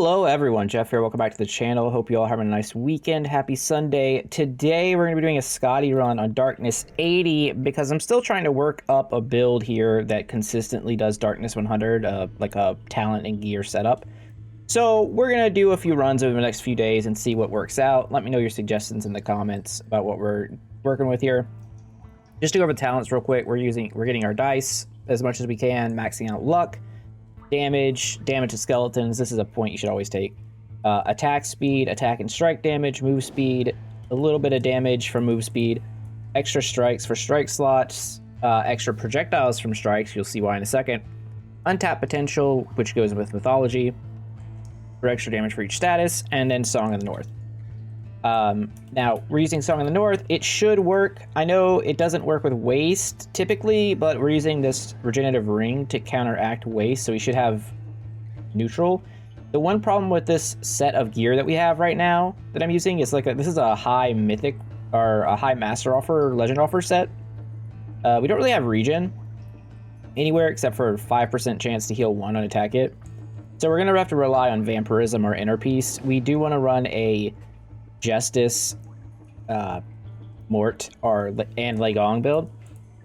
Hello everyone, Jeff here. Welcome back to the channel. Hope you all having a nice weekend. Happy Sunday. Today we're going to be doing a Scotty run on Darkness 80 because I'm still trying to work up a build here that consistently does Darkness 100, like a talent and gear setup. So we're going to do a few runs over the next few days and see what works out. Let me know your suggestions in the comments about what we're working with here. Just to go over the talents real quick, we're getting our dice as much as we can, maxing out luck. Damage to skeletons, this is a point you should always take. Attack speed, attack and strike damage, move speed, a little bit of damage from move speed, extra strikes for strike slots, extra projectiles from strikes, you'll see why in a second. Untapped potential, which goes with mythology, for extra damage for each status, and then Song of the North. Now, we're using Song of the North. It should work. I know it doesn't work with waste typically, but we're using this regenerative ring to counteract waste, so we should have neutral. The one problem with this set of gear that we have right now that I'm using is this is a high mythic or a high master offer, legend offer set. We don't really have regen anywhere except for 5% chance to heal 1 on attack hit. So we're gonna have to rely on vampirism or inner peace. We do want to run a Justice, Mort, and Legong build.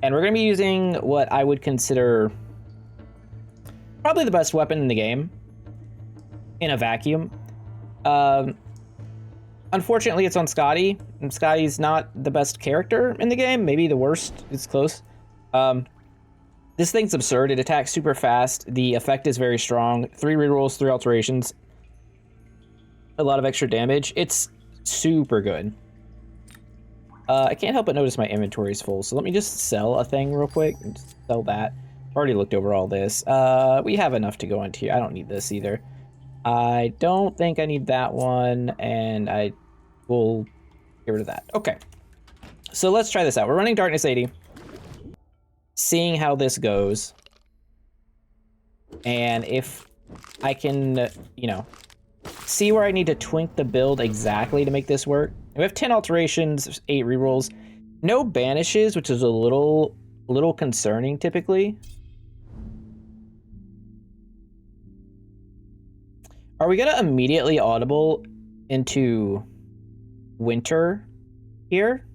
And we're going to be using what I would consider probably the best weapon in the game in a vacuum. Unfortunately, it's on Scotty, and Scotty's not the best character in the game. Maybe the worst. It's close. This thing's absurd. It attacks super fast. The effect is very strong. 3 rerolls, 3 alterations. A lot of extra damage. It's super good. I can't help but notice my inventory is full, so let me just sell a thing real quick and just sell that. Already looked over all this. We have enough to go into here. I don't need this either. I don't think I need that one, and I will get rid of that. Okay, so let's try this out. We're running Darkness 80, seeing how this goes, and if I can, see where I need to twink the build exactly to make this work. We have 10 alterations, 8 rerolls, no banishes, which is a little concerning typically. Are we gonna immediately audible into winter here?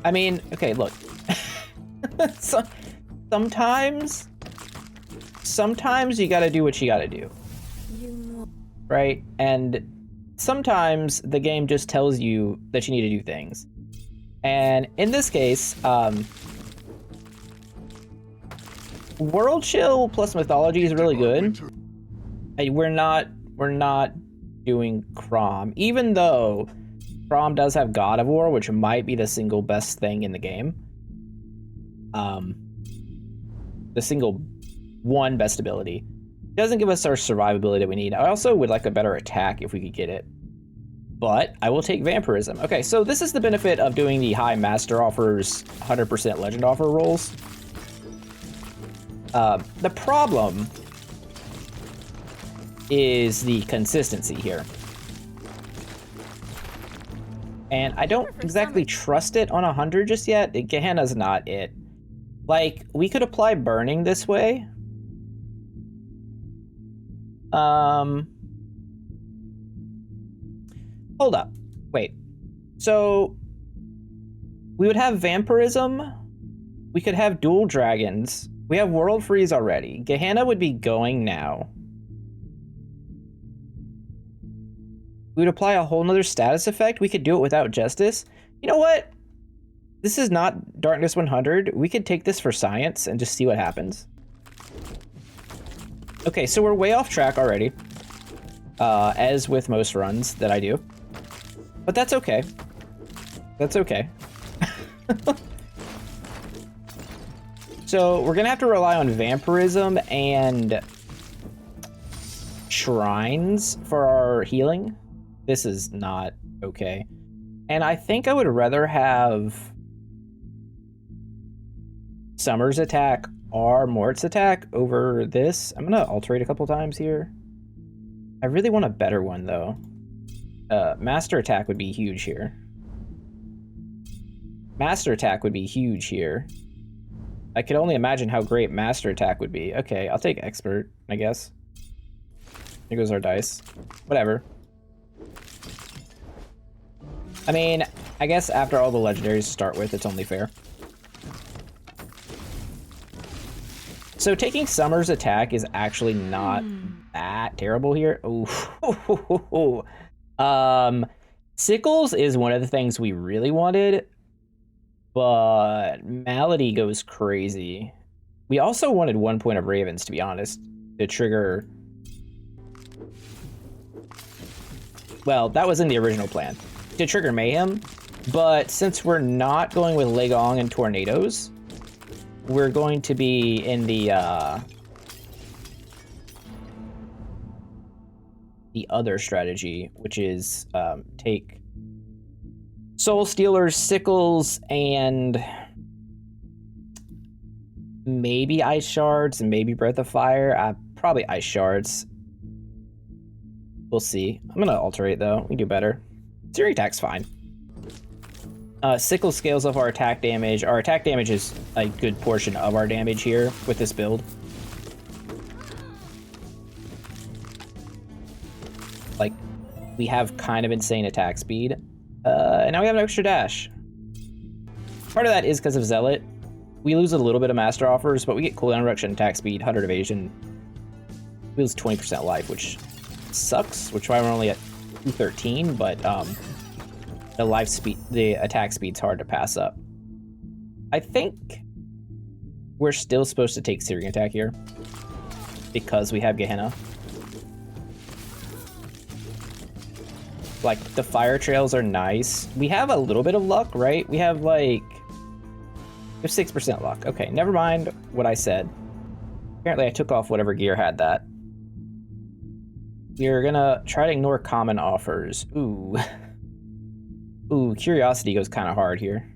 I mean, okay, look. So, sometimes you gotta do what you gotta do, right? And sometimes the game just tells you that you need to do things. And in this case, World Chill plus Mythology is really good. We're not doing Crom, even though Crom does have God of War, which might be the single best thing in the game. The single one best ability. It doesn't give us our survivability that we need. I also would like a better attack if we could get it. But I will take vampirism. Okay, so this is the benefit of doing the high master offers 100% legend offer rolls. The problem is the consistency here. And I don't exactly trust it on 100 just yet. Gehenna's not it. Like, we could apply burning this way. Hold up. Wait. So, we would have vampirism. We could have dual dragons. We have world freeze already. Gehenna would be going now. We would apply a whole nother status effect. We could do it without justice. You know what? This is not Darkness 100. We could take this for science and just see what happens. Okay, so we're way off track already. As with most runs that I do. But that's okay. That's okay. So we're gonna have to rely on vampirism and shrines for our healing. This is not okay. And I think I would rather have Summer's attack or Mort's attack over this. I'm gonna alterate a couple times here. I really want a better one though. Master attack would be huge here. Master attack would be huge here. I could only imagine how great Master Attack would be. Okay, I'll take Expert, I guess. Here goes our dice. Whatever. I mean, I guess after all the legendaries to start with, it's only fair. So taking Summer's attack is actually not that terrible here. Ooh. Sickles is one of the things we really wanted, but Malady goes crazy. We also wanted 1 point of Ravens, to be honest, to trigger... Well, that was in the original plan, to trigger Mayhem, but since we're not going with Legong and Tornadoes, we're going to be in the other strategy, which is take Soul Stealers, Sickles, and maybe Ice Shards, and maybe Breath of Fire. Probably Ice Shards. We'll see. I'm gonna alterate though. We do better. Searing Attack's fine. Sickle scales up our attack damage. Our attack damage is a good portion of our damage here with this build. Like, we have kind of insane attack speed. And now we have an extra dash. Part of that is because of Zealot. We lose a little bit of Master Offers, but we get cooldown reduction, attack speed, 100 evasion. We lose 20% life, which sucks, which is why we're only at 213, but the life speed, the attack speed's hard to pass up. I think we're still supposed to take Searing Attack here because we have Gehenna. Like, the fire trails are nice. We have a little bit of luck, right? We have 6% luck. Okay, never mind what I said. Apparently I took off whatever gear had that. We're gonna try to ignore common offers. Ooh. Ooh, Curiosity goes kind of hard here.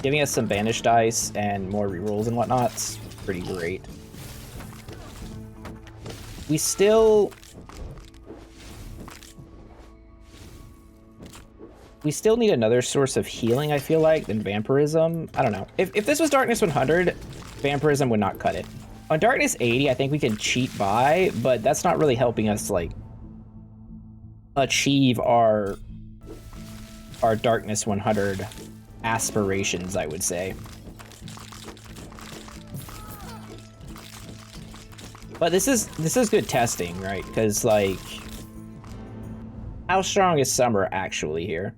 Giving us some banished dice and more rerolls and whatnot's pretty great. We still need another source of healing, I feel like, than Vampirism. I don't know. If this was Darkness 100, Vampirism would not cut it. On Darkness 80, I think we can cheat by, but that's not really helping us, like, achieve our Darkness 100 aspirations, I would say. But this is good testing, right? Because, like, how strong is Summer actually here?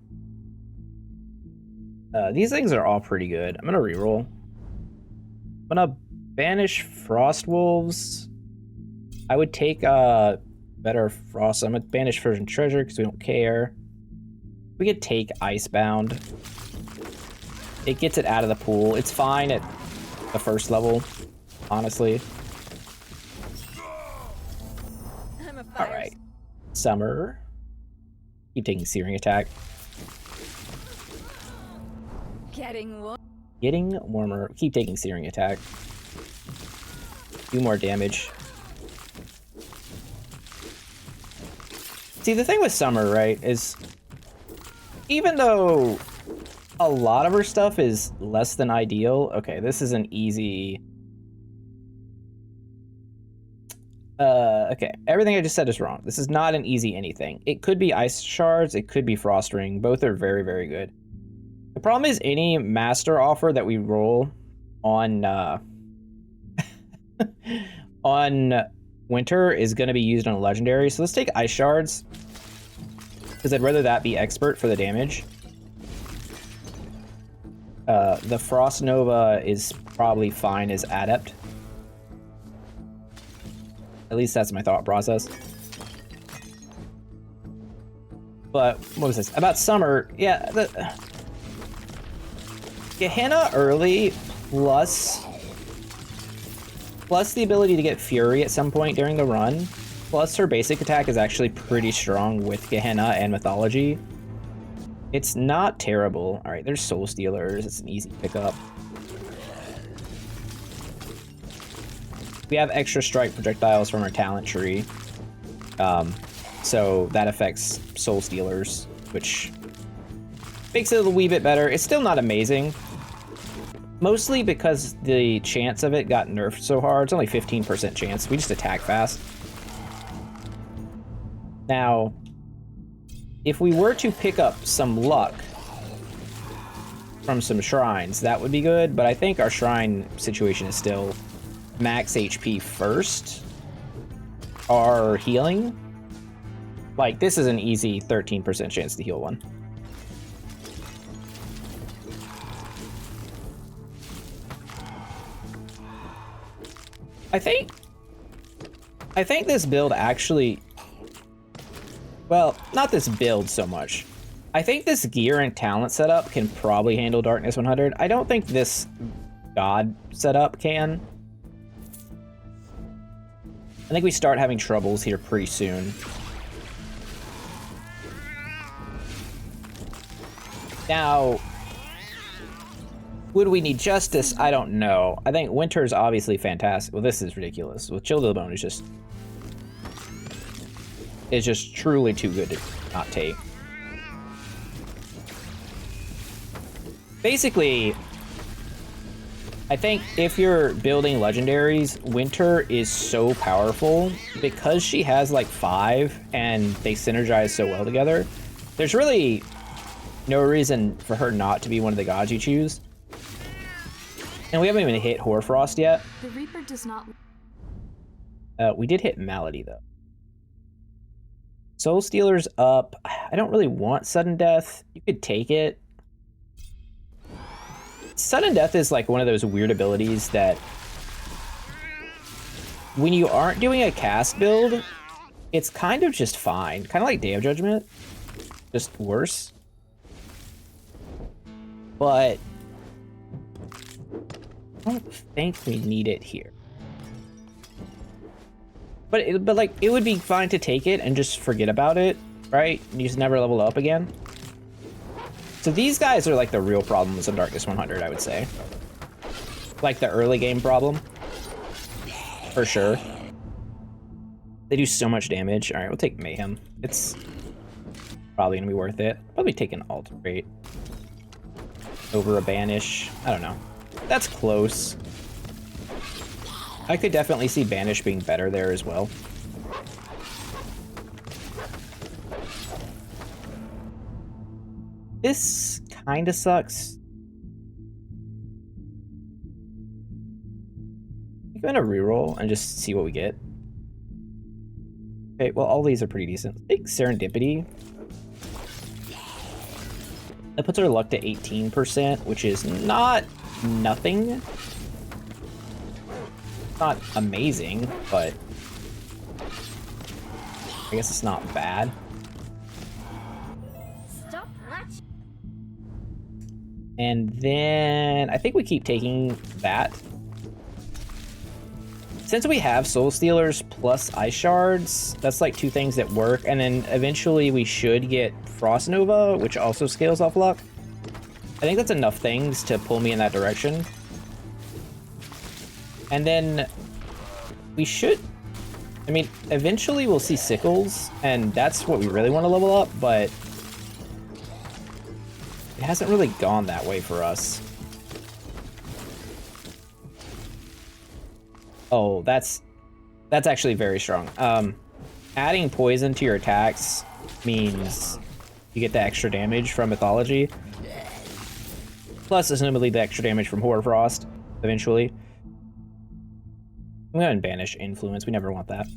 These things are all pretty good. I'm gonna reroll. I'm gonna banish Frost Wolves. I would take better Frost. I'm gonna banish Frozen Treasure because we don't care. We could take Icebound. It gets it out of the pool. It's fine at the first level, honestly. Alright. Summer. Keep taking Searing Attack. Getting warmer. Keep taking Searing Attack. Do more damage. See, the thing with Summer, right, is even though a lot of her stuff is less than ideal. Okay, this is an easy... okay, everything I just said is wrong. This is not an easy anything. It could be Ice Shards, it could be Frost Ring. Both are very, very good. The problem is any Master Offer that we roll on on Winter is going to be used on a Legendary. So let's take Ice Shards, because I'd rather that be Expert for the damage. The Frost Nova is probably fine as Adept. At least that's my thought process. But what was this? About Summer, yeah, Gehenna early plus the ability to get Fury at some point during the run, plus her basic attack is actually pretty strong with Gehenna and Mythology. It's not terrible. All right, there's Soul Stealers. It's an easy pickup. We have extra strike projectiles from our talent tree. So that affects Soul Stealers, which makes it a wee bit better. It's still not amazing. Mostly because the chance of it got nerfed so hard. It's only 15% chance. We just attack fast. Now, if we were to pick up some luck from some shrines, that would be good, but I think our shrine situation is still max HP first. Our healing, like, this is an easy 13% chance to heal one. I think this build actually, well, not this build so much. I think this gear and talent setup can probably handle Darkness 100. I don't think this God setup can. I think we start having troubles here pretty soon. Now, would we need Justice? I don't know. I think Winter's obviously fantastic. Well, this is ridiculous. Well, Chill to the Bone is just truly too good to not take. Basically, I think if you're building legendaries, Winter is so powerful because she has like 5 and they synergize so well together. There's really no reason for her not to be one of the gods you choose. And we haven't even hit Hoarfrost yet. The Reaper does not. We did hit Malady though. Soul Stealer's up. I don't really want Sudden Death. You could take it. Sudden Death is like one of those weird abilities that when you aren't doing a cast build, it's kind of just fine. Kind of like Day of Judgment, just worse. But I don't think we need it here. But like it would be fine to take it and just forget about it, right? You just never level up again. So these guys are like the real problems in Darkness 100, I would say. Like the early game problem. For sure. They do so much damage. All right, we'll take Mayhem. It's probably gonna be worth it. Probably take an Alterate over a Banish. I don't know. That's close. I could definitely see Banish being better there as well. This kind of sucks. I'm gonna reroll and just see what we get. Okay, well, all these are pretty decent. Let's take Serendipity. That puts our luck to 18%, which is not nothing. Not amazing, but I guess it's not bad. And then I think we keep taking that. Since we have Soul Stealers plus Ice Shards, that's like 2 things that work. And then eventually we should get Frost Nova, which also scales off luck. I think that's enough things to pull me in that direction. And then we should, I mean, eventually we'll see Sickles, and that's what we really want to level up, but it hasn't really gone that way for us. Oh, that's actually very strong. Adding poison to your attacks means you get the extra damage from Mythology. Plus, assumably, the extra damage from Hoarfrost, eventually. I'm going to banish Influence. We never want that.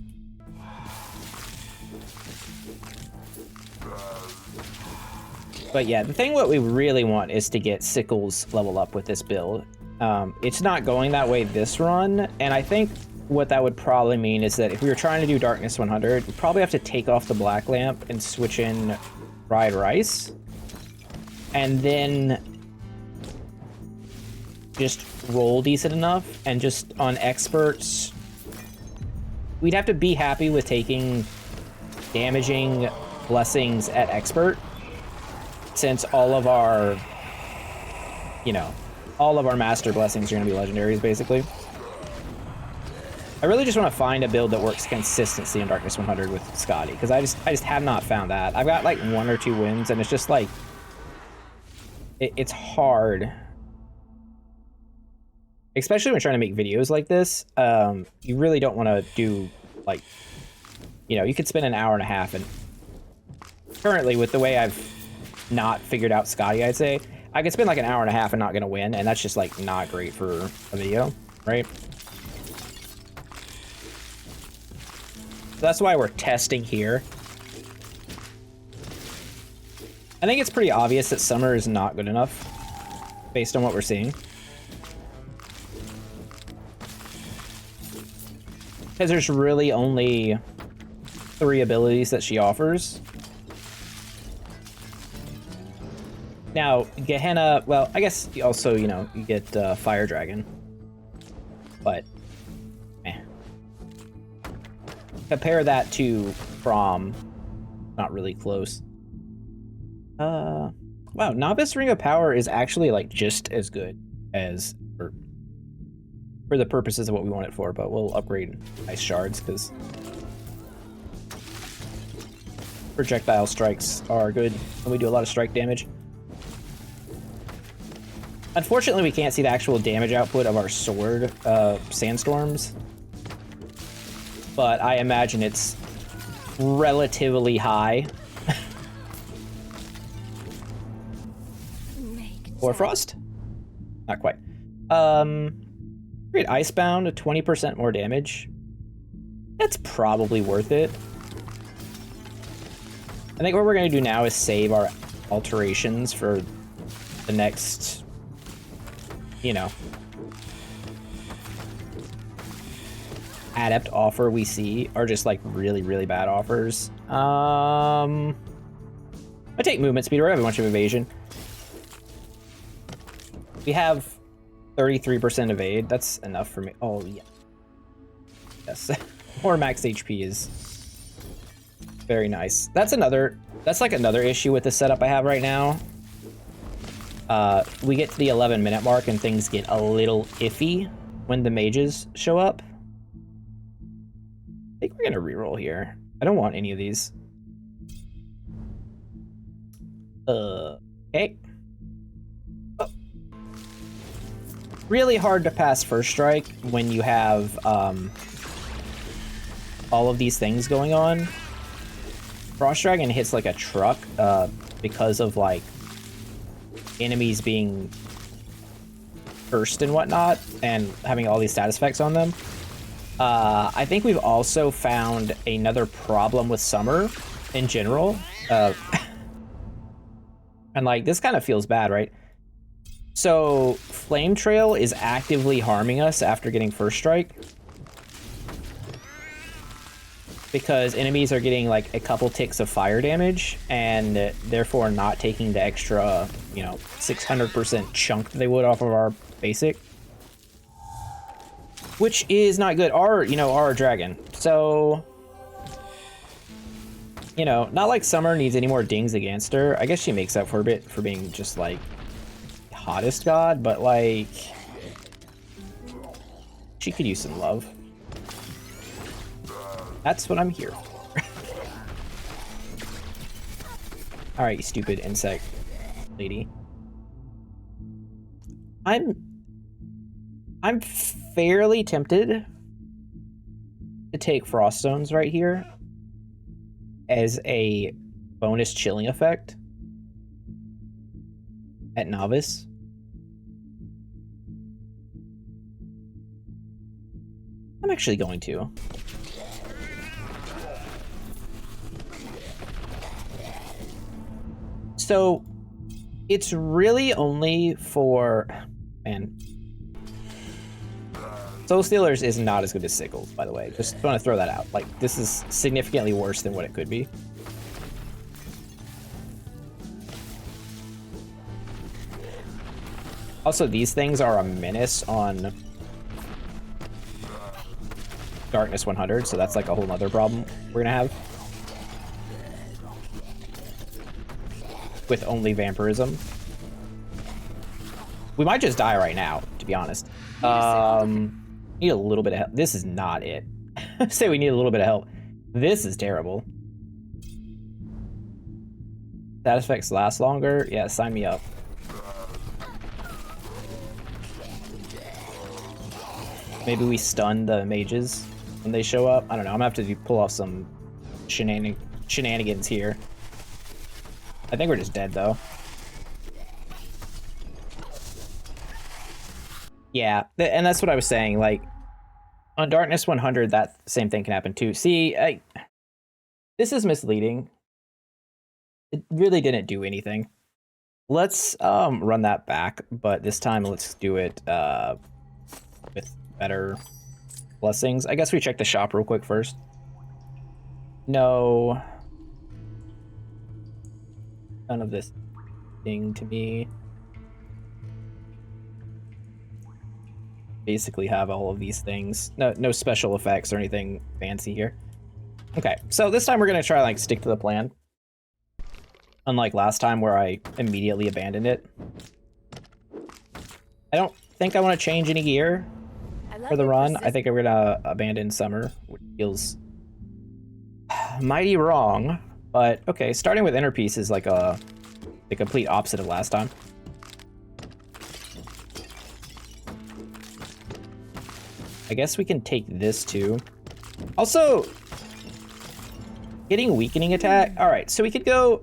But yeah, the thing what we really want is to get Sickles level up with this build. It's not going that way this run, and I think what that would probably mean is that if we were trying to do Darkness 100, we'd probably have to take off the Black Lamp and switch in Fried Rice. And then just roll decent enough, and just on experts, we'd have to be happy with taking damaging blessings at expert, since all of our, you know, all of our master blessings are going to be legendaries, basically. I really just want to find a build that works consistency in Darkness 100 with Scotty, because I just have not found that. I've got like 1 or 2 wins, and it's just like, it's hard especially when trying to make videos like this, you really don't want to do, like, you know, you could spend an hour and a half, and currently, with the way I've not figured out Scotty, I'd say, I could spend like an hour and a half and not gonna win, and that's just like not great for a video, right? So that's why we're testing here. I think it's pretty obvious that summer is not good enough based on what we're seeing. Because there's really only 3 abilities that she offers. Now, Gehenna, well, I guess you also, you know, you get Fire Dragon. But, eh. Compare that to Prom. Not really close. Wow, Novice Ring of Power is actually, like, just as good as, for the purposes of what we want it for, but we'll upgrade Ice Shards, because projectile strikes are good, and we do a lot of strike damage. Unfortunately, we can't see the actual damage output of our sword, Sandstorms, but I imagine it's relatively high. Or Frost? Not quite. Great Icebound, 20% more damage. That's probably worth it. I think what we're going to do now is save our alterations for the next, you know, adept offer we see, are just like really, really bad offers. I take movement speed, or I have a bunch of evasion. We have 33% evade. That's enough for me. Oh, yeah. Yes. More max HP is very nice. That's like another issue with the setup I have right now. We get to the 11-minute mark and things get a little iffy when the mages show up. I think we're gonna reroll here. I don't want any of these. Okay. Oh. Really hard to pass first strike when you have all of these things going on. Frost Dragon hits like a truck because of like enemies being cursed and whatnot, and having all these status effects on them. I think we've also found another problem with Summer in general. And like, this kind of feels bad, right? So Flame Trail is actively harming us after getting first strike, because enemies are getting like a couple ticks of fire damage and therefore not taking the extra, you know, 600% chunk they would off of our basic, which is not good. Our dragon. So, you know, not like Summer needs any more dings against her. I guess she makes up for a bit for being just like hottest god, but like she could use some love. That's what I'm here for. Alright, you stupid insect lady. I'm fairly tempted to take Frost Stones right here as a bonus chilling effect at Novice. I'm actually going to. So it's really only for, man, Soul Stealers is not as good as Sickles, by the way. Just want to throw that out. Like, this is significantly worse than what it could be. Also, these things are a menace on Darkness 100, so that's like a whole nother problem we're gonna have with only Vampirism. We might just die right now, to be honest. Need a little bit of help. This is not it. Say we need a little bit of help. This is terrible. Stat effects last longer? Yeah, sign me up. Maybe we stun the mages when they show up. I don't know. I'm gonna have to pull off some shenanigans here. I think we're just dead though. Yeah, and that's what I was saying. Like on Darkness 100, that same thing can happen too. See, this is misleading. It really didn't do anything. Let's run that back, but this time let's do it with better blessings. I guess we check the shop real quick first. No. None of this thing to me. Basically have all of these things. No special effects or anything fancy here. Okay, so this time we're gonna try like stick to the plan. Unlike last time where I immediately abandoned it. I don't think I want to change any gear for the run. I think I'm gonna abandon summer, which feels mighty wrong. But okay, starting with inner piece is like the complete opposite of last time. I guess we can take this too. Also, getting weakening attack. All right, so we could go.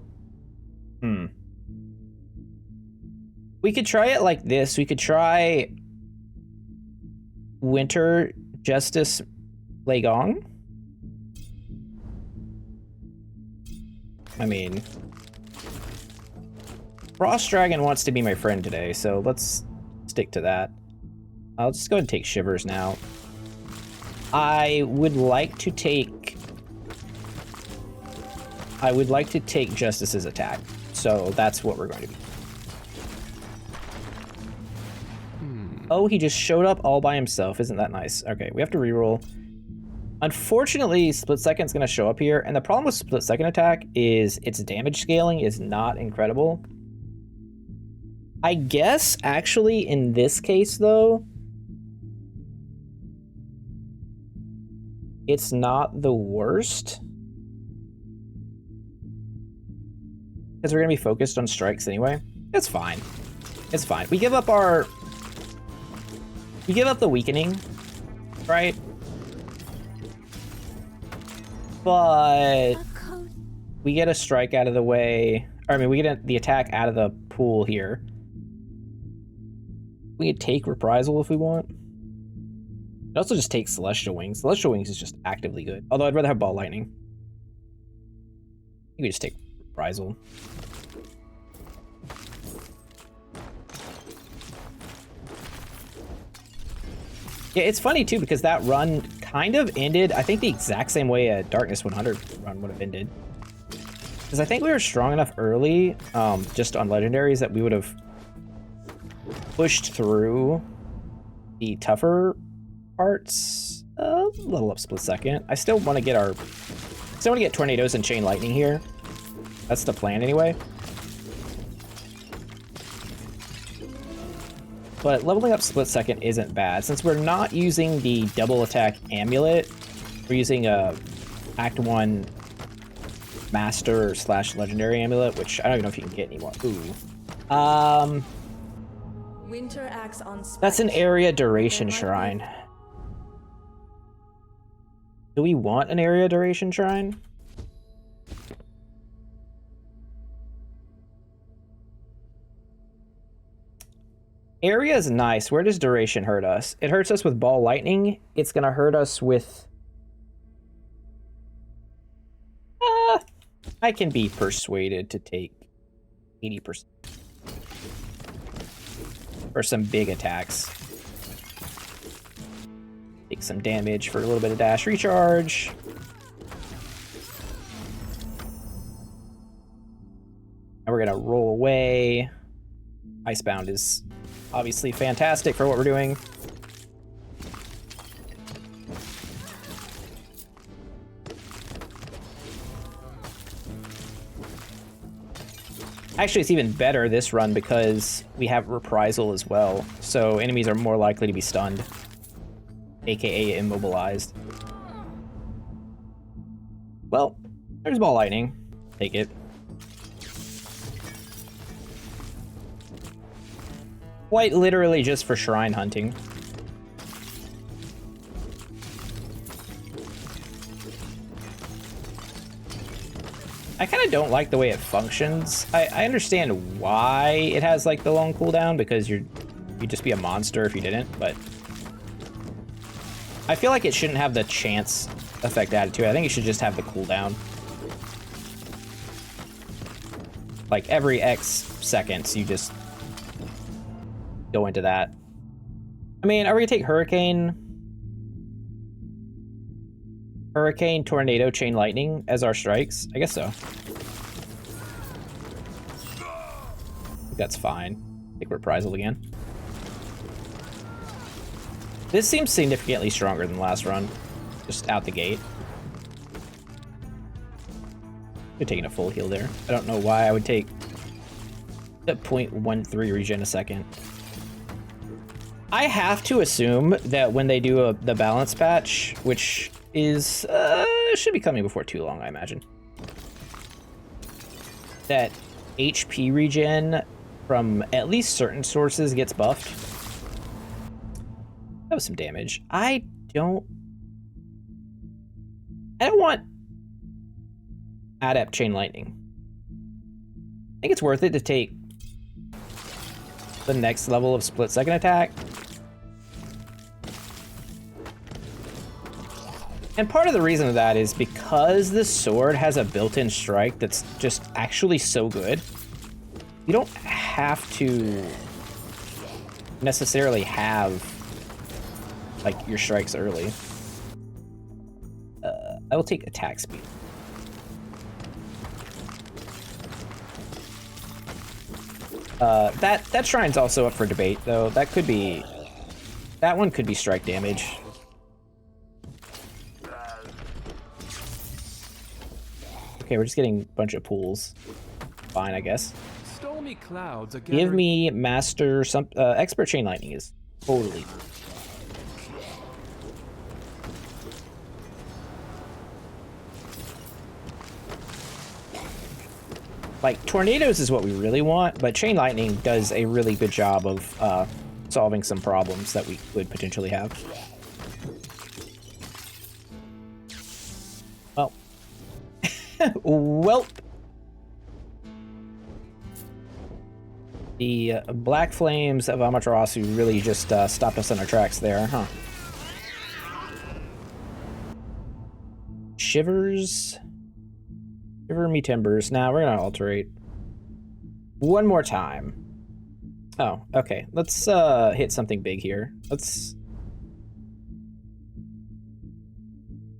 We could try it like this. We could try Winter Justice Legong. I mean, Frost Dragon wants to be my friend today, so let's stick to that. I'll just go ahead and take Shivers now. I would like to take Justice's attack, so that's what we're going to do. Oh, he just showed up all by himself. Isn't that nice? Okay, we have to reroll. Unfortunately, Split Second's going to show up here, and the problem with Split Second attack is its damage scaling is not incredible. I guess, actually, in this case, though, it's not the worst. Because we're going to be focused on strikes anyway. It's fine. It's fine. We give up the weakening, right? But we get a strike out of the way. Or, I mean, we get the attack out of the pool here. We could take Reprisal if we want. It also just takes Celestial Wings. Celestial Wings is just actively good. Although I'd rather have Ball Lightning. You could just take Reprisal. Yeah, it's funny too because that run kind of ended, I think, the exact same way a Darkness 100 run would have ended. Because I think we were strong enough early, just on legendaries, that we would have pushed through the tougher parts. A little up Split Second. I still want to get Tornadoes and Chain Lightning here. That's the plan anyway. But leveling up Split Second isn't bad. Since we're not using the double attack amulet, we're using a Act 1 Master / Legendary amulet, which I don't even know if you can get anymore. Ooh. Winter acts on that's an area duration shrine. Do we want an area duration shrine? Area is nice. Where does duration hurt us? It hurts us with Ball Lightning. It's gonna hurt us with... I can be persuaded to take 80% for some big attacks. Take some damage for a little bit of dash recharge. And we're gonna roll away. Icebound is obviously fantastic for what we're doing. Actually, it's even better this run because we have Reprisal as well, so enemies are more likely to be stunned, aka immobilized. Well, there's Ball Lightning. Take it. Quite literally just for shrine hunting. I kind of don't like the way it functions. I understand why it has like the long cooldown, because you'd just be a monster if you didn't, but I feel like it shouldn't have the chance effect added to it. I think it should just have the cooldown. Like every X seconds, you just go into that. I mean, are we gonna take Hurricane, Tornado, Chain Lightning as our strikes? I guess so. I think that's fine. Take Reprisal again. This seems significantly stronger than last run, just out the gate. You're taking a full heal there. I don't know why I would take the 0.13 regen a second. I have to assume that when they do the balance patch, which is should be coming before too long, I imagine, that HP regen from at least certain sources gets buffed. That was some damage. I don't want Adept Chain Lightning. I think it's worth it to take the next level of split second attack. And part of the reason of that is because this sword has a built-in strike that's just actually so good. You don't have to necessarily have like your strikes early. I will take attack speed. That shrine's also up for debate, though. That one could be strike damage. Okay, we're just getting a bunch of pools. Fine, I guess. Stormy clouds are Give me master expert chain lightning is totally. Like, tornadoes is what we really want, but chain lightning does a really good job of solving some problems that we could potentially have. Well. Welp. The black flames of Amaterasu really just stopped us in our tracks there, huh? Shivers. Shiver me timbers. Now we're gonna alterate one more time. Oh, okay. Let's hit something big here. Let's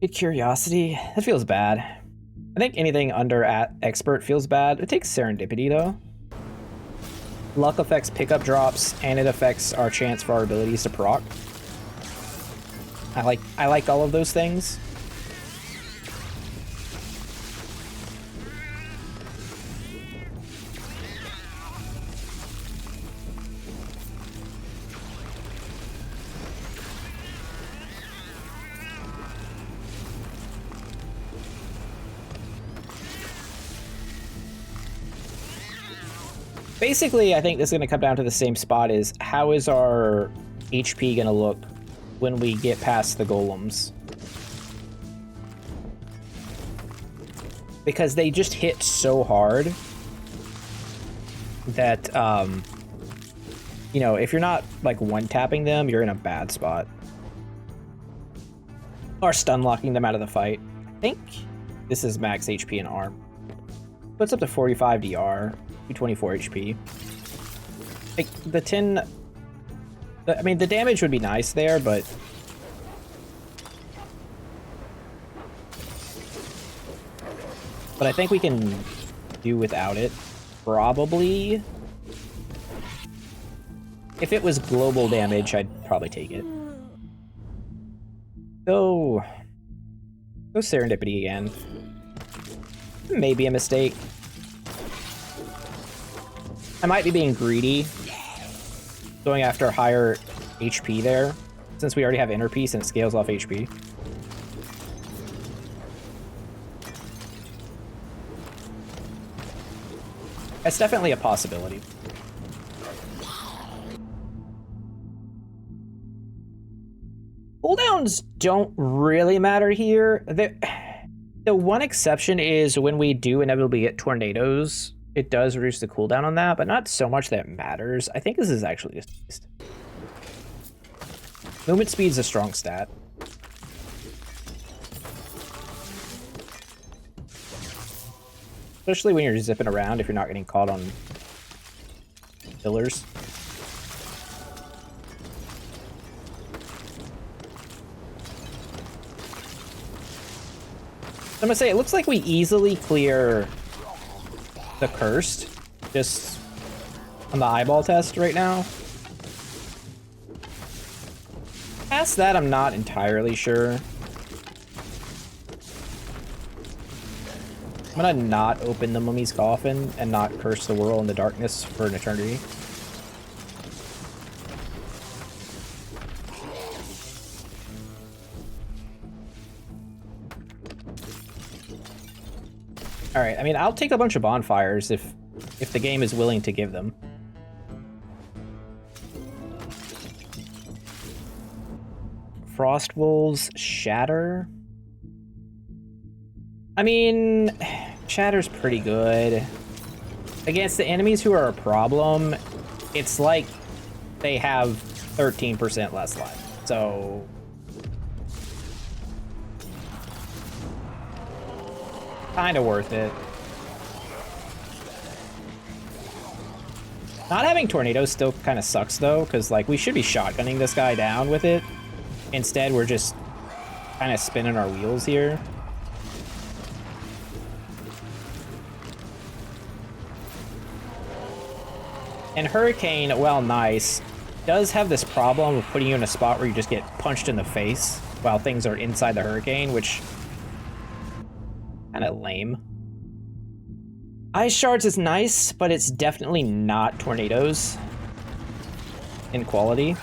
get curiosity. That feels bad. I think anything under at expert feels bad. It takes serendipity though. Luck affects pickup drops, and it affects our chance for our abilities to proc. I like all of those things. Basically, I think this is going to come down to the same spot is how is our HP going to look when we get past the golems? Because they just hit so hard that, you know, if you're not like one-tapping them, you're in a bad spot. Or stun-locking them out of the fight. I think this is max HP and arm. Puts up to 45 DR. 224 HP. Like, the 10... I mean, the damage would be nice there, but... But I think we can do without it. Probably. If it was global damage, I'd probably take it. Go serendipity again. Maybe a mistake. I might be being greedy, going after higher HP there, since we already have Inner Peace and it scales off HP. That's definitely a possibility. Cooldowns don't really matter here. The one exception is when we do inevitably get tornadoes, it does reduce the cooldown on that, but not so much that it matters. I think this is actually just... Movement speed is a strong stat. Especially when you're zipping around if you're not getting caught on pillars. I'm gonna say, it looks like we easily clear the cursed, just on the eyeball test right now. Past that, I'm not entirely sure. I'm gonna not open the mummy's coffin and not curse the world in the darkness for an eternity. All right, I mean, I'll take a bunch of bonfires if the game is willing to give them. Frost Wolves Shatter. I mean, Shatter's pretty good. Against the enemies who are a problem, it's like they have 13% less life. So kind of worth it. Not having tornadoes still kind of sucks though, because like we should be shotgunning this guy down with it. Instead, we're just kind of spinning our wheels here. And Hurricane, while nice, does have this problem of putting you in a spot where you just get punched in the face while things are inside the Hurricane, which kind of lame. Ice Shards is nice, but it's definitely not tornadoes in quality.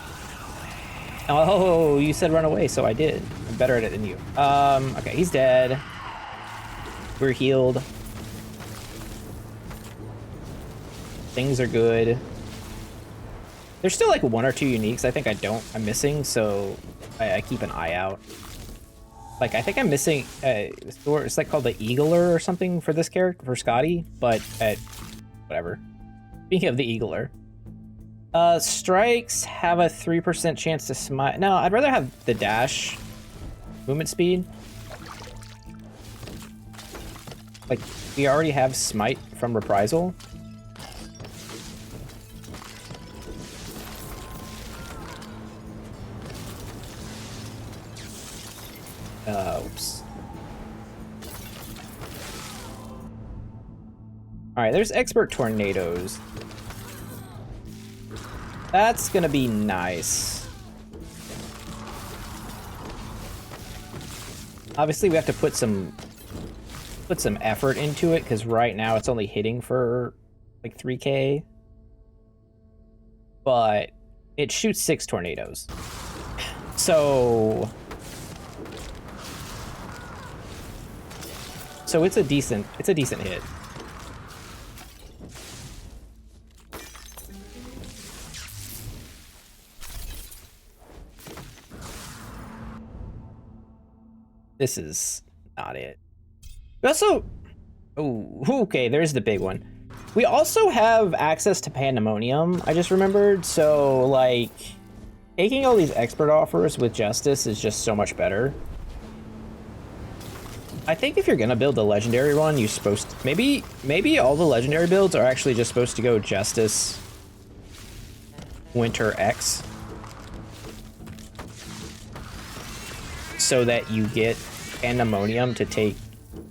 Oh, you said run away, so I did. I'm better at it than you. Okay, he's dead. We're healed. Things are good. There's still like one or two uniques I think I'm missing, so I keep an eye out. Like, I think I'm missing, it's like called the Eagler or something for this character, for Scotty, but whatever. Speaking of the Eagler. Strikes have a 3% chance to smite. No, I'd rather have the dash movement speed. Like, we already have smite from reprisal. Oops. Alright, there's expert tornadoes. That's gonna be nice. Obviously, we have to put some effort into it, because right now it's only hitting for like 3k. But it shoots 6 tornadoes. So it's a decent hit. This is not it. We also, oh, okay, there's the big one. We also have access to Pandemonium, I just remembered, so like taking all these expert offers with Justice is just so much better. I think if you're gonna build a legendary one, you're supposed to, maybe all the legendary builds are actually just supposed to go Justice, Winter X, so that you get Pandemonium to take,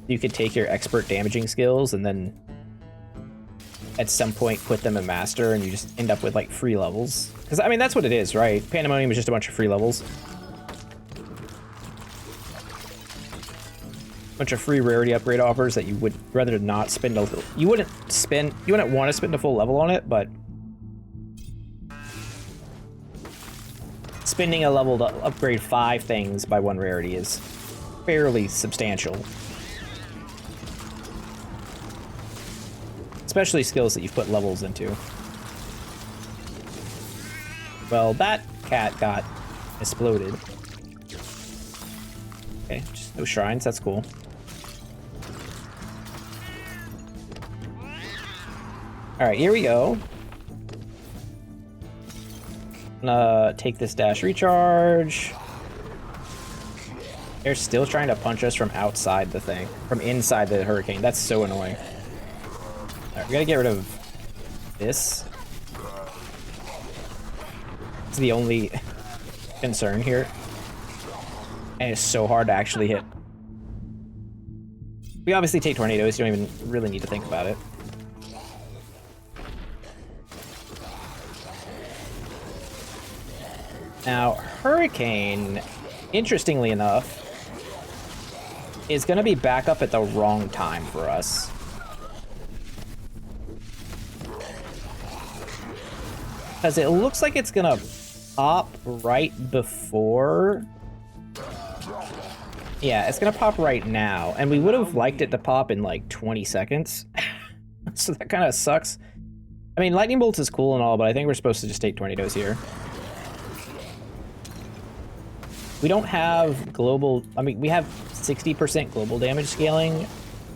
you could take your expert damaging skills and then at some point put them in master and you just end up with like free levels. Because I mean, that's what it is, right? Pandemonium is just a bunch of free levels. Bunch of free rarity upgrade offers that you would rather not spend a little. You wouldn't want to spend a full level on it, but spending a level to upgrade 5 things by 1 rarity is fairly substantial. Especially skills that you've put levels into. Well, that cat got exploded. Okay, just no shrines, that's cool. All right, here we go. Gonna take this dash recharge. They're still trying to punch us from outside the thing, from inside the hurricane. That's so annoying. All right, we gotta get rid of this. It's the only concern here. And it's so hard to actually hit. We obviously take tornadoes, you don't even really need to think about it. Now, Hurricane, interestingly enough, is going to be back up at the wrong time for us. Because it looks like it's going to pop right before... Yeah, it's going to pop right now. And we would have liked it to pop in like 20 seconds. So that kind of sucks. I mean, lightning bolts is cool and all, but I think we're supposed to just take tornadoes here. We don't have global... I mean, we have 60% global damage scaling.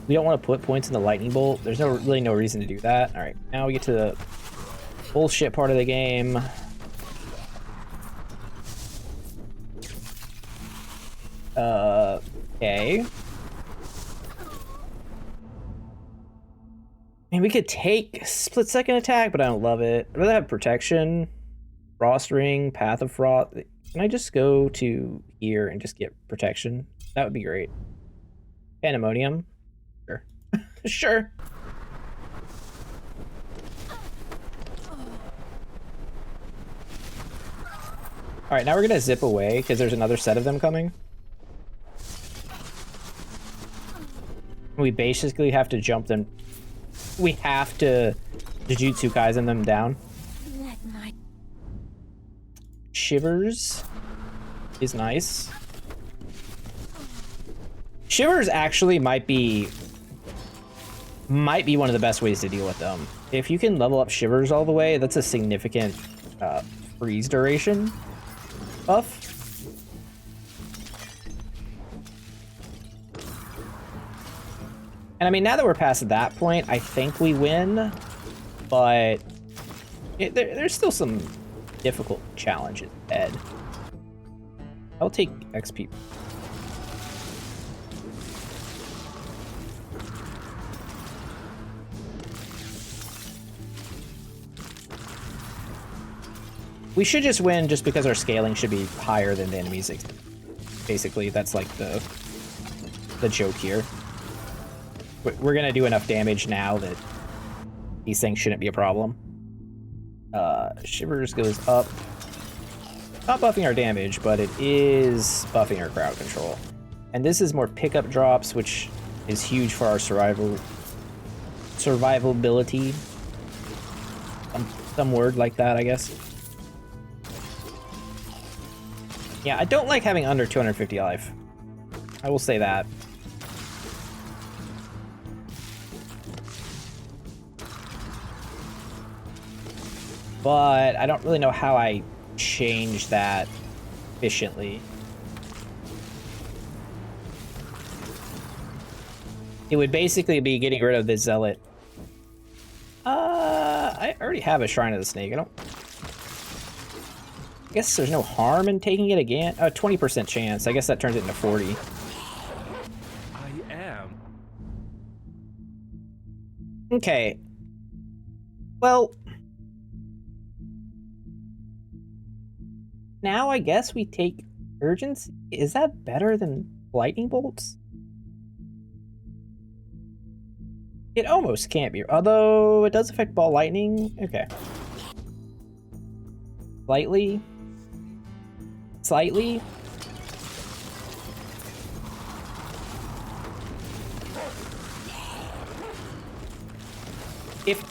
We don't want to put points in the lightning bolt. There's really no reason to do that. All right, now we get to the bullshit part of the game. Okay. I mean, we could take split-second attack, but I don't love it. I'd rather have protection, frost ring, path of frost. Can I just go to here and just get protection? That would be great. Pandemonium? Sure. Sure. Alright, now we're gonna zip away because there's another set of them coming. We basically have to jump them. We have to Jujutsu Kaisen them down. Shivers is nice. Shivers actually might be one of the best ways to deal with them. If you can level up Shivers all the way, that's a significant freeze duration buff. And I mean, now that we're past that point, I think we win, but there's still some difficult challenges ahead. I'll take XP. We should just win just because our scaling should be higher than the enemies. Basically, that's like the joke here. We're gonna do enough damage now that these things shouldn't be a problem. Shivers goes up. Not buffing our damage, but it is buffing our crowd control. And this is more pickup drops, which is huge for our survivability. Some word like that, I guess. Yeah, I don't like having under 250 life. I will say that. But I don't really know how I change that efficiently. It would basically be getting rid of the zealot. I already have a Shrine of the Snake. I guess there's no harm in taking it again. 20% chance. I guess that turns it into 40. I am. Okay. Well, now I guess we take urgency. Is that better than lightning bolts? It almost can't be, although it does affect ball lightning. Okay. Slightly.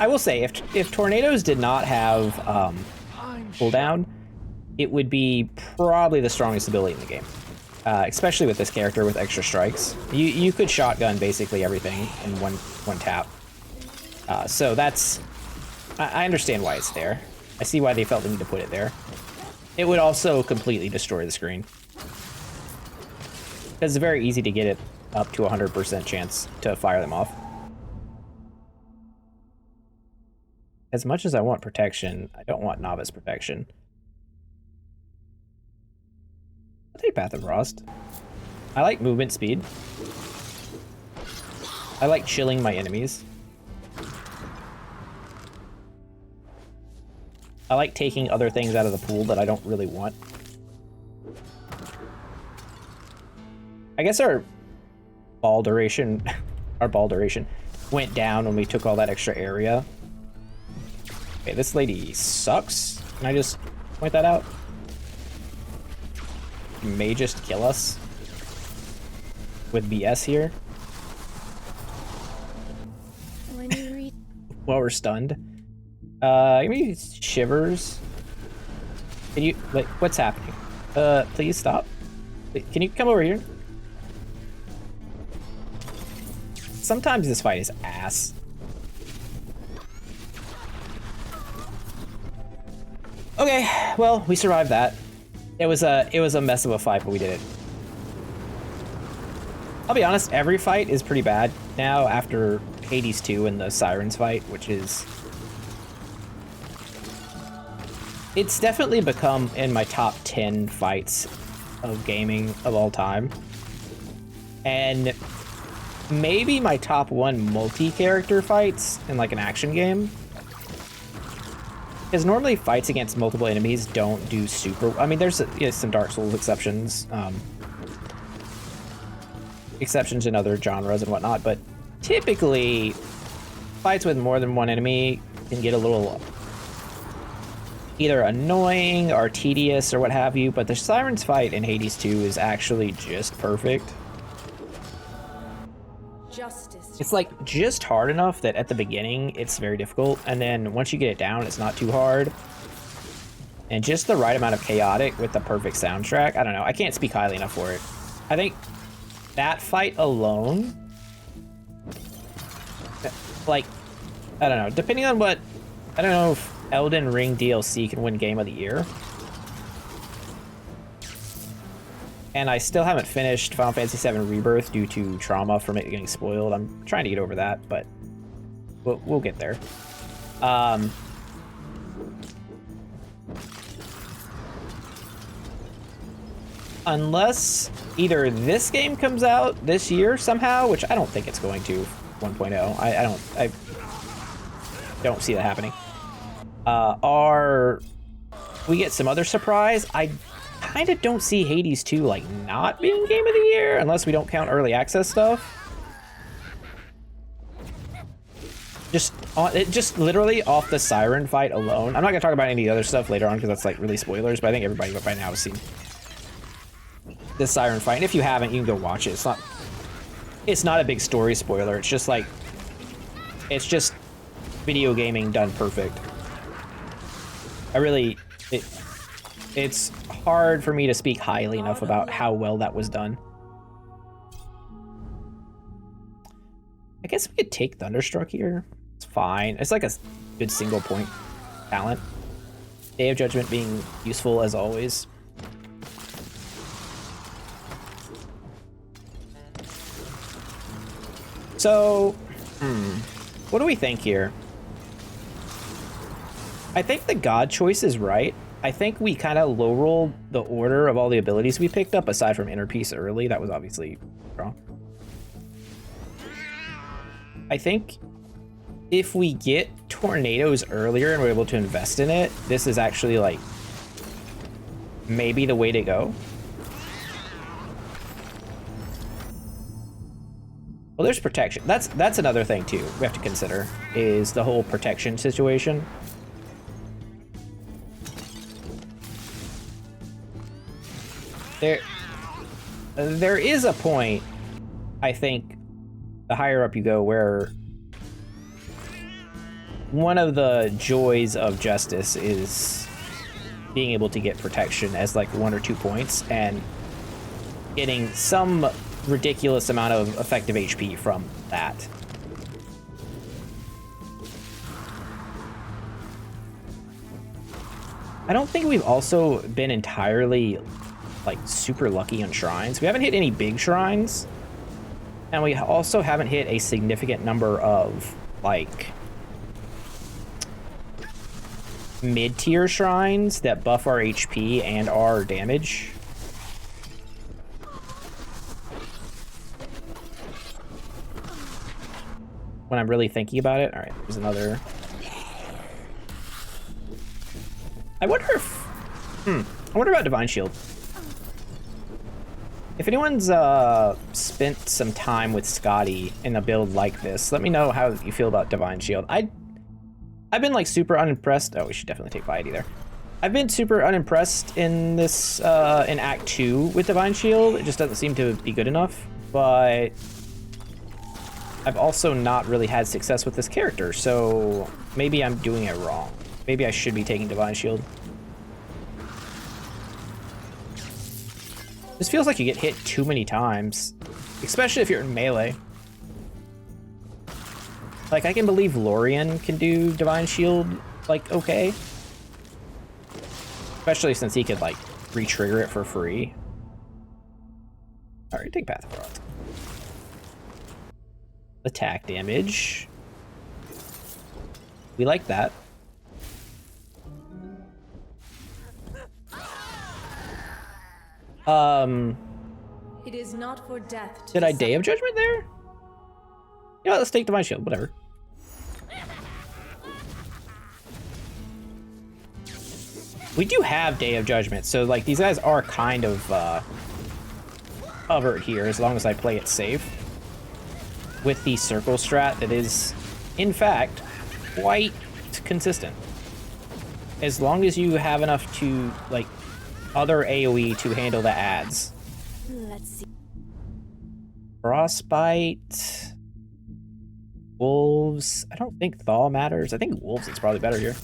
I will say, if tornadoes did not have cooldown, it would be probably the strongest ability in the game, especially with this character with extra strikes. You could shotgun basically everything in one tap. So that's... I understand why it's there. I see why they felt the need to put it there. It would also completely destroy the screen. Because it's very easy to get it up to 100% chance to fire them off. as much as I want protection, I don't want novice protection. I'll take Path of Frost. I like movement speed. I like chilling my enemies. I like taking other things out of the pool that I don't really want. I guess our ball duration went down when we took all that extra area. Okay, this lady sucks. Can I just point that out? She may just kill us with BS here. When you read While we're stunned. Give me shivers. Can you, like, what's happening? Please stop. Can you come over here? Sometimes this fight is ass. Okay, well, we survived that. It was a mess of a fight, but we did it. I'll be honest, every fight is pretty bad now after Hades 2 and the Sirens fight, which is... It's definitely become in my top 10 fights of gaming of all time. And maybe my top 1 multi-character fights in like an action game. Because normally fights against multiple enemies don't do super... I mean, there's some Dark Souls exceptions. Exceptions in other genres and whatnot, but typically fights with more than one enemy can get a little either annoying or tedious or what have you, but the Sirens fight in Hades 2 is actually just perfect. justice. It's like just hard enough that at the beginning it's very difficult, and then once you get it down, it's not too hard. And just the right amount of chaotic with the perfect soundtrack. I don't know. I can't speak highly enough for it. I think that fight alone, like, I don't know. Depending on what, I don't know if Elden Ring DLC can win Game of the Year. And I still haven't finished Final Fantasy VII Rebirth due to trauma from it getting spoiled. I'm trying to get over that, but we'll get there. Unless either this game comes out this year somehow, which I don't think it's going to, 1.0. I don't see that happening. Or we get some other surprise. I kind of don't see Hades 2 like not being Game of the Year unless we don't count early access stuff. Just literally off the Siren fight alone. I'm not gonna talk about any other stuff later on because that's like really spoilers, but I think everybody by now has seen the Siren fight. And if you haven't, you can go watch it. It's not a big story spoiler. It's just like, it's just video gaming done perfect. It's hard for me to speak highly enough about how well that was done. I guess we could take Thunderstruck here. It's fine. It's like a good single point talent. Day of Judgment being useful as always. So, what do we think here? I think the god choice is right. I think we kind of low rolled the order of all the abilities we picked up, aside from Inner Peace early. That was obviously wrong. I think if we get Tornadoes earlier and we're able to invest in it, this is actually like maybe the way to go. Well, there's protection. That's another thing too we have to consider, is the whole protection situation. There is a point, I think, the higher up you go, where one of the joys of Justice is being able to get protection as like 1 or 2 points and getting some ridiculous amount of effective HP from that. I don't think we've also been entirely like super lucky on shrines. We haven't hit any big shrines, and we also haven't hit a significant number of like mid-tier shrines that buff our HP and our damage. When I'm really thinking about it. All right, there's another. I wonder if... I wonder about Divine Shield. If anyone's spent some time with Scotty in a build like this, let me know how you feel about Divine Shield. I've been like super unimpressed. Oh, we should definitely take Piety there. I've been super unimpressed in this in Act 2 with Divine Shield. It just doesn't seem to be good enough. But I've also not really had success with this character, so maybe I'm doing it wrong. Maybe I should be taking Divine Shield. This feels like you get hit too many times, especially if you're in melee. Like, I can believe Lorien can do Divine Shield, like, okay. Especially since he could, like, re-trigger it for free. Alright, take Path of Rot. Attack damage. We like that. It is not for death to Did I Day of Judgment there? You know, let's take Divine Shield, whatever. We do have Day of Judgment, so like these guys are kind of covered here as long as I play it safe. With the circle strat that is, in fact, quite consistent. As long as you have enough to, like, other AoE to handle the adds. Let's see. Frostbite. Wolves. I don't think Thaw matters. I think Wolves is probably better here.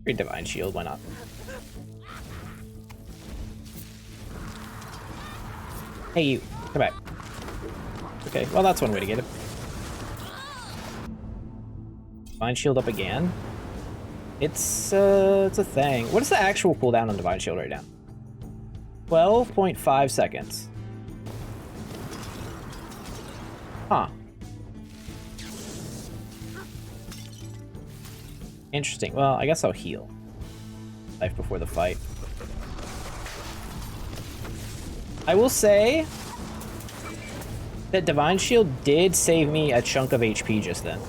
Great Divine Shield, why not? Hey, you. Come back. Okay, well, that's one way to get it. Divine Shield up again. It's a thing. What is the actual cooldown on Divine Shield right now? 12.5 seconds. Huh. Interesting. Well, I guess I'll heal. Life before the fight. I will say that Divine Shield did save me a chunk of HP just then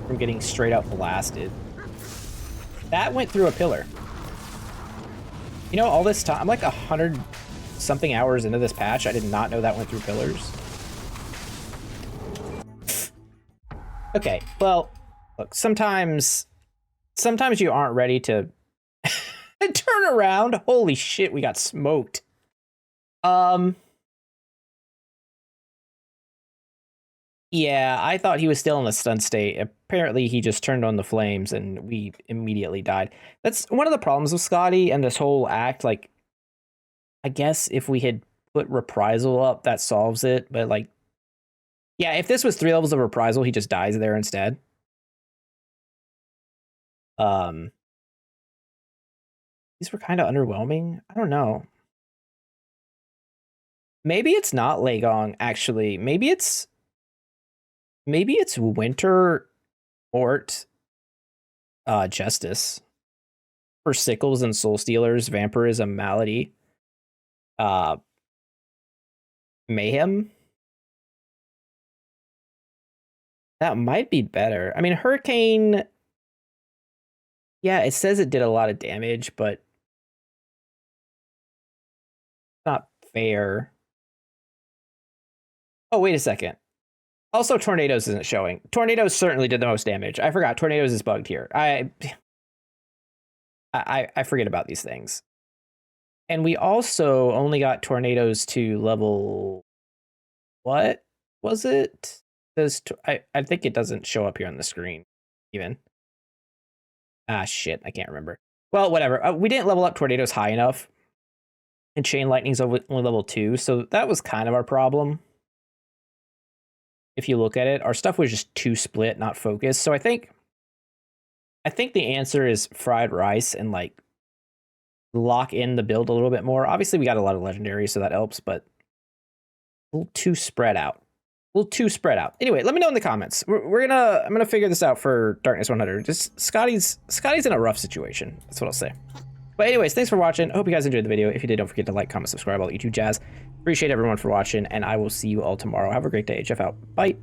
from getting straight up blasted. That went through a pillar. You know, all this time, I'm like 100 something hours into this patch. I did not know that went through pillars. Okay, well, look, sometimes you aren't ready to turn around. Holy shit, we got smoked. Yeah, I thought he was still in a stun state. Apparently, he just turned on the flames and we immediately died. That's one of the problems with Scotty and this whole act. Like, I guess if we had put Reprisal up, that solves it. But, like, yeah, if this was 3 levels of Reprisal, he just dies there instead. These were kind of underwhelming. I don't know. Maybe it's not Legong, actually. Maybe it's Winter Mort Justice for Sickles and Soul Stealers, Vampirism, Malady, Mayhem. That might be better. I mean, Hurricane, yeah, it says it did a lot of damage, but not fair. Oh, wait a second. Also, Tornadoes isn't showing. Tornadoes certainly did the most damage. I forgot. Tornadoes is bugged here. I forget about these things. And we also only got Tornadoes to level... What was it? I think it doesn't show up here on the screen, even. Ah, shit. I can't remember. Well, whatever. We didn't level up Tornadoes high enough. And Chain Lightning's only level 2, so that was kind of our problem. If you look at it, our stuff was just too split, not focused. So I think the answer is fried rice and like lock in the build a little bit more. Obviously, we got a lot of legendaries, so that helps, but a little too spread out. little too spread out. Anyway, let me know in the comments. I'm gonna figure this out for Darkness 100. Just Scotty's in a rough situation. That's what I'll say. But anyways, thanks for watching. I hope you guys enjoyed the video. If you did, don't forget to like, comment, subscribe, all the YouTube jazz. Appreciate everyone for watching, and I will see you all tomorrow. Have a great day. Jeff out. Bye.